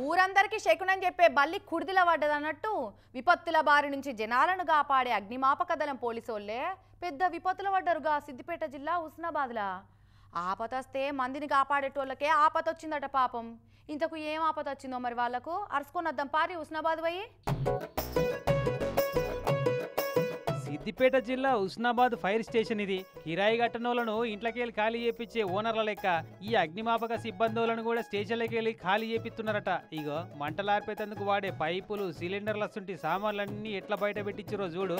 ఊరందరికీ శకునని చెప్పే బల్లి కుడిదిల పడ్డదన్నట్టు విపత్తుల బారి నుంచి జనాలను కాపాడే అగ్నిమాపక దళం పోలీసోళ్లే పెద్ద విపత్తుల పడ్డరుగా సిద్దిపేట జిల్లా హుస్నాబాద్లా. ఆపతొస్తే మందిని కాపాడేటోళ్ళకే ఆపతొచ్చిందట పాపం. ఇంతకు ఏం ఆపతొచ్చిందో మరి వాళ్లకు అరుసుకొనద్దాం పారి హుస్నాబాద్ పోయి. సిద్దిపేట జిల్లా హుస్నాబాద్ ఫైర్ స్టేషన్ ఇది. కిరాయి కట్టనోళ్లను ఇంట్లోకెళ్ళి ఖాళీ చేపించే ఓనర్ల లెక్క ఈ అగ్నిమాపక సిబ్బందులను కూడా స్టేషన్లకి వెళ్ళి ఖాళీ చేపిస్తున్నారట. ఇగో మంటలార్పేతందుకు వాడే పైపులు, సిలిండర్ల సుంటి సామాన్లన్నీ ఎట్లా బయట పెట్టించారో చూడు.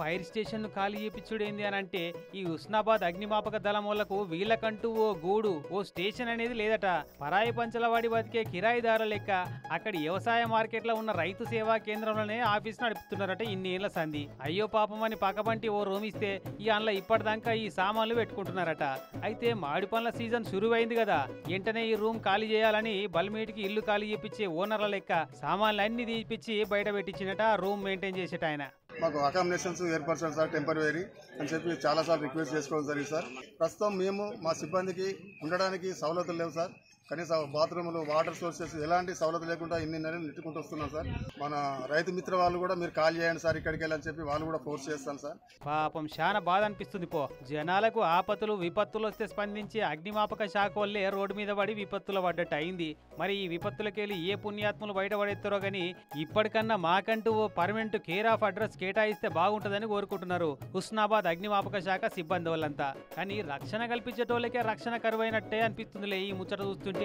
ఫైర్ స్టేషన్ ఖాళీ చేపించుడేంది అని అంటే ఈ హుస్నాబాద్ అగ్నిమాపక దళం వాళ్లకు వీళ్ళకంటూ ఓ గూడు, ఓ స్టేషన్ అనేది లేదట. పరాయి పంచలవాడి బతికే కిరాయిదారుల లెక్క అక్కడి వ్యవసాయ మార్కెట్లో ఉన్న రైతు సేవా కేంద్రంలోనే ఆఫీస్ నడుపుతున్నారట ఇన్నేళ్ల సంధి. అయ్యో పాపం అని పక్కబంటి ఓ రూమ్ ఇస్తే ఈ అందులో ఇప్పటిదాకా ఈ సామాన్లు పెట్టుకుంటున్నారట. అయితే మామిడి పండ్ల సీజన్ శురువైంది కదా, వెంటనే ఈ రూమ్ ఖాళీ చేయాలని బల్మేటికి ఇల్లు ఖాళీ చేపించే ఓనర్ల లెక్క సామాన్లు అన్ని తీపిచ్చి బయట పెట్టించినట రూమ్ మెయింటైన్ చేసేట ఆయన. మాకు అకామిడేషన్స్ ఏర్పరచాలి సార్ టెంపరరీ అని చెప్పి చాలాసార్లు రిక్వెస్ట్ చేసుకోవడం జరిగింది సార్. ప్రస్తుతం మేము మా సిబ్బందికి ఉండడానికి సౌలతులు లేవు సార్. కనీసం బాత్రూములు, వాటర్ సోర్సెస్ ఎలాంటి సౌలతులు లేకుండా ఇన్ని నెలలు నెట్టుకుంటూ వస్తున్నాం సార్. మన రైతు మిత్ర వాళ్ళు కూడా మీరు కాల్ చేయండి సార్ ఇక్కడికి వెళ్ళని చెప్పి వాళ్ళు కూడా ఫోర్స్ చేస్తాను సార్. పాపం చాలా బాధ అనిపిస్తుంది పో. జనాలకు ఆపతులు విపత్తులు వస్తే స్పందించి అగ్నిమాపక శాఖ వల్లే రోడ్డు మీద పడి విపత్తులు పడ్డట్టు అయింది. మరి ఈ విపత్తులకెళ్ళి ఏ పుణ్యాత్ములు బయటపడేస్తారో గానీ ఇప్పటికన్నా మాకంటూ ఓ పర్మనెంట్ కేర్ ఆఫ్ అడ్రస్ కేటాయిస్తే బాగుంటుందని కోరుకుంటున్నారు హుస్నాబాద్ అగ్నిమాపక శాఖ సిబ్బంది వాళ్ళంతా. కానీ రక్షణ కల్పించేటోళ్ళకే రక్షణ కరువైనట్టే అనిపిస్తుందిలే ఈ ముచ్చట చూస్తుంటే.